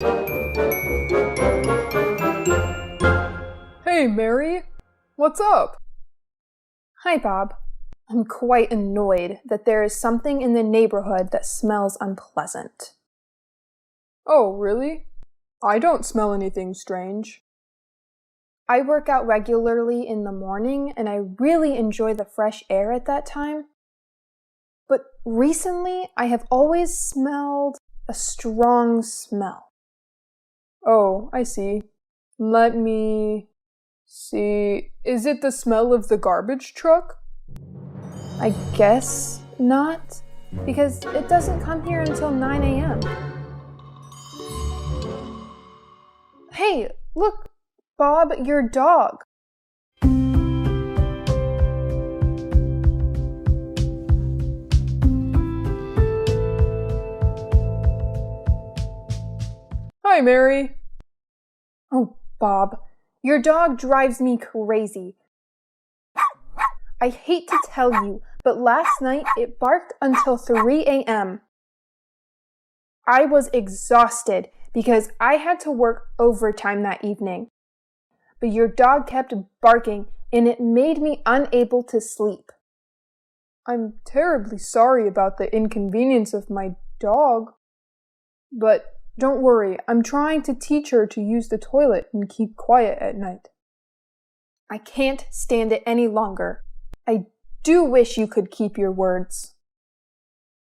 Hey, Mary. What's up? Hi, Bob. I'm quite annoyed that there is something in the neighborhood that smells unpleasant. Oh, really? I don't smell anything strange. I work out regularly in the morning and I really enjoy the fresh air at that time. But recently, I have always smelled a strong smell. Oh, I see. Let me see. Is it the smell of the garbage truck? I guess not, because it doesn't come here until 9 a.m. Hey, look, Bob, your dog. Hi, Mary. Oh, Bob, your dog drives me crazy. I hate to tell you, but last night it barked until 3 a.m. I was exhausted because I had to work overtime that evening. But your dog kept barking and it made me unable to sleep. I'm terribly sorry about the inconvenience of my dog. But don't worry, I'm trying to teach her to use the toilet and keep quiet at night. I can't stand it any longer. I do wish you could keep your words.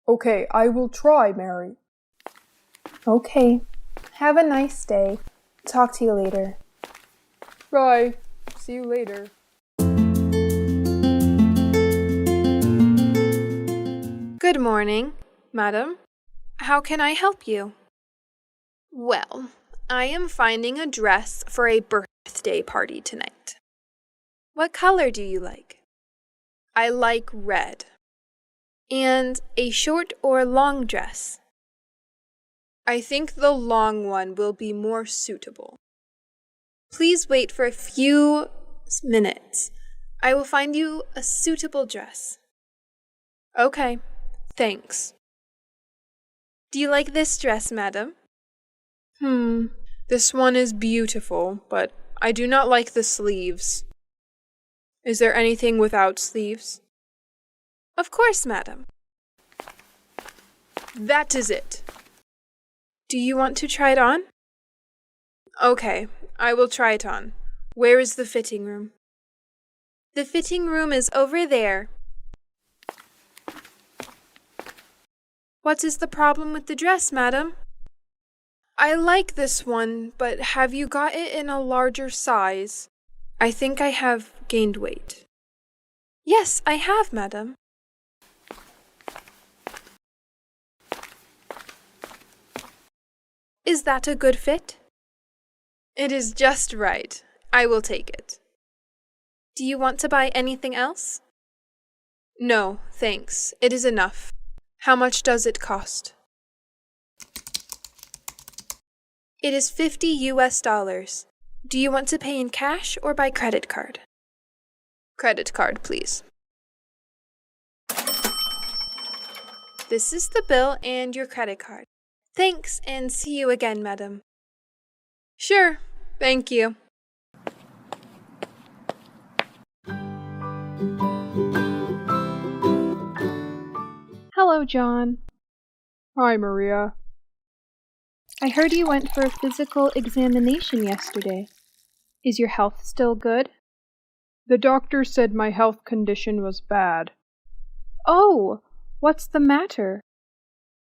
Okay, I will try, Mary. Okay. Have a nice day. Talk to you later. Bye. See you later. Good morning, madam. How can I help you? Well, I am finding a dress for a birthday party tonight. What color do you like? I like red. And a short or long dress? I think the long one will be more suitable. Please wait for a few minutes. I will find you a suitable dress. Okay, thanks. Do you like this dress, madam? This one is beautiful, but I do not like the sleeves. Is there anything without sleeves? Of course, madam. That is it. Do you want to try it on? Okay, I will try it on. Where is the fitting room? The fitting room is over there. What is the problem with the dress, madam? I like this one, but have you got it in a larger size? I think I have gained weight. Yes, I have, madam. Is that a good fit? It is just right. I will take it. Do you want to buy anything else? No, thanks. It is enough. How much does it cost? It is $50. Do you want to pay in cash or by credit card? Credit card, please. This is the bill and your credit card. Thanks, and see you again, madam. Sure, thank you. Hello, John. Hi, Maria. I heard you went for a physical examination yesterday. Is your health still good? The doctor said my health condition was bad. Oh, what's the matter?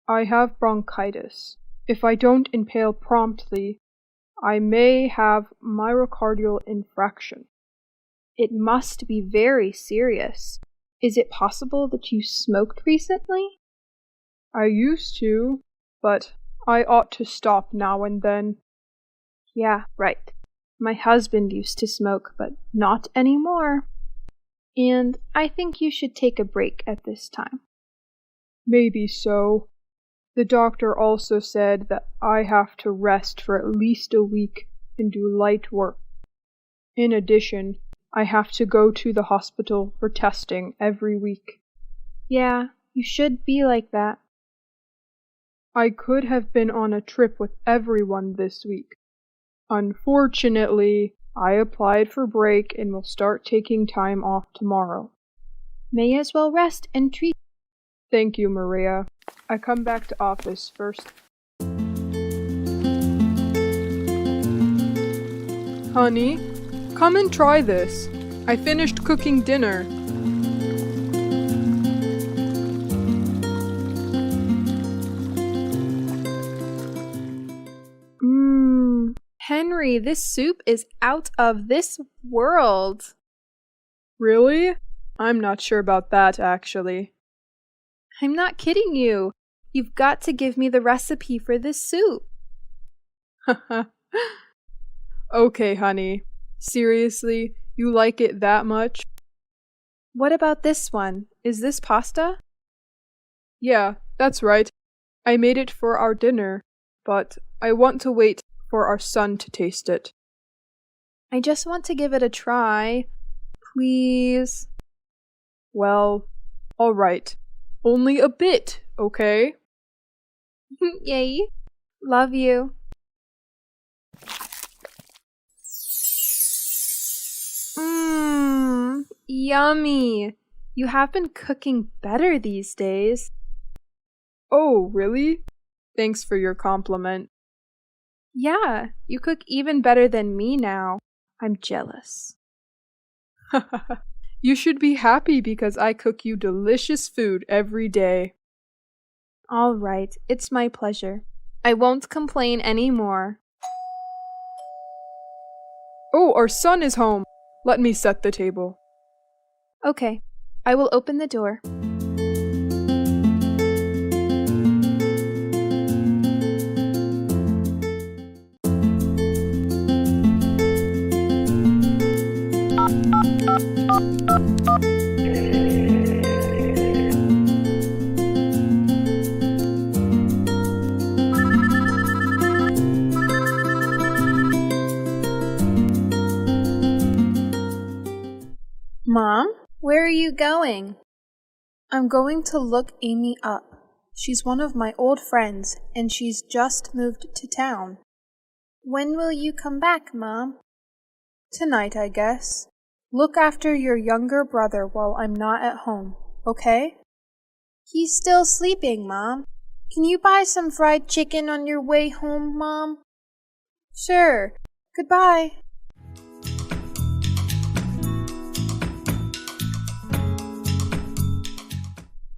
I have bronchitis. If I don't inhale promptly, I may have myocardial infarction. It must be very serious. Is it possible that you smoked recently? I used to, but I ought to stop now and then. Yeah, right. My husband used to smoke, but not anymore. And I think you should take a break at this time. Maybe so. The doctor also said that I have to rest for at least a week and do light work. In addition, I have to go to the hospital for testing every week. Yeah, you should be like that. I could have been on a trip with everyone this week. Unfortunately, I applied for break and will start taking time off tomorrow. May as well rest and treat. Thank you, Maria. I come back to office first. Honey, come and try this. I finished cooking dinner. Henry, this soup is out of this world. Really? I'm not sure about that, actually. I'm not kidding you. You've got to give me the recipe for this soup. Okay, honey. Seriously, you like it that much? What about this one? Is this pasta? Yeah, that's right. I made it for our dinner, but I want to wait for our son to taste it. I just want to give it a try. Please. Well, all right. Only a bit, okay? Yay. Love you. Yummy. You have been cooking better these days. Oh, really? Thanks for your compliment. Yeah, you cook even better than me now. I'm jealous. You should be happy because I cook you delicious food every day. All right, it's my pleasure. I won't complain anymore. Oh, our son is home. Let me set the table. Okay, I will open the door. Mom, where are you going? I'm going to look Amy up. She's one of my old friends, and she's just moved to town. When will you come back, Mom? Tonight, I guess. Look after your younger brother while I'm not at home, okay? He's still sleeping, Mom. Can you buy some fried chicken on your way home, Mom? Sure. Goodbye.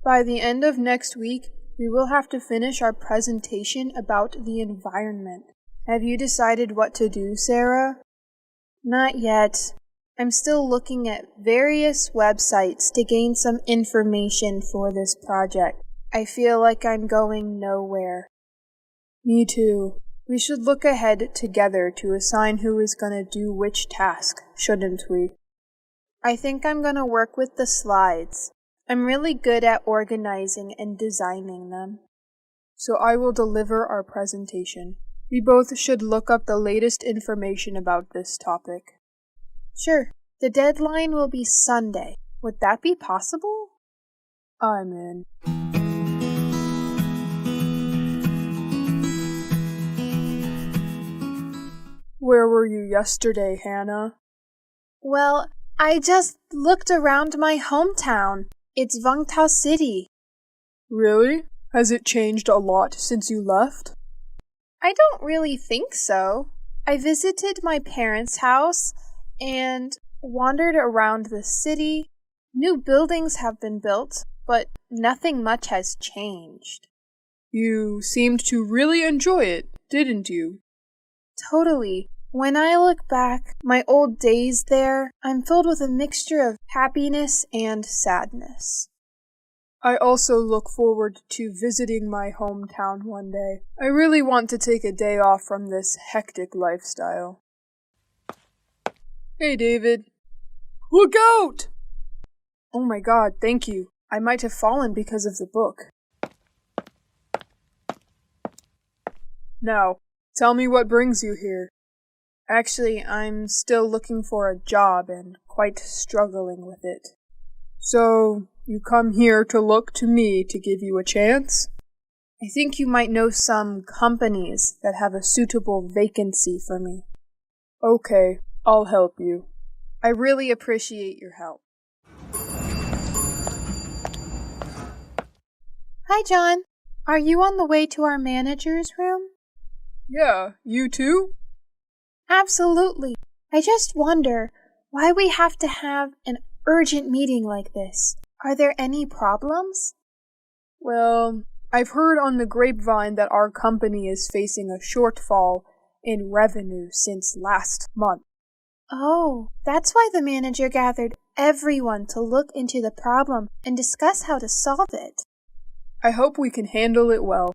By the end of next week, we will have to finish our presentation about the environment. Have you decided what to do, Sarah? Not yet. I'm still looking at various websites to gain some information for this project. I feel like I'm going nowhere. Me too. We should look ahead together to assign who is going to do which task, shouldn't we? I think I'm going to work with the slides. I'm really good at organizing and designing them. So I will deliver our presentation. We both should look up the latest information about this topic. Sure. The deadline will be Sunday. Would that be possible? I'm in. Where were you yesterday, Hannah? Well, I just looked around my hometown. It's Vocab City. Really? Has it changed a lot since you left? I don't really think so. I visited my parents' house and wandered around the city. New buildings have been built, but nothing much has changed. You seemed to really enjoy it, didn't you? Totally. When I look back, my old days there, I'm filled with a mixture of happiness and sadness. I also look forward to visiting my hometown one day. I really want to take a day off from this hectic lifestyle. Hey, David. Look out! Oh my God, thank you. I might have fallen because of the book. Now, tell me what brings you here. Actually, I'm still looking for a job and quite struggling with it. So, you come here to look to me to give you a chance? I think you might know some companies that have a suitable vacancy for me. Okay, I'll help you. I really appreciate your help. Hi, John. Are you on the way to our manager's room? Yeah, you too? Absolutely. I just wonder why we have to have an urgent meeting like this. Are there any problems? Well, I've heard on the grapevine that our company is facing a shortfall in revenue since last month. Oh, that's why the manager gathered everyone to look into the problem and discuss how to solve it. I hope we can handle it well.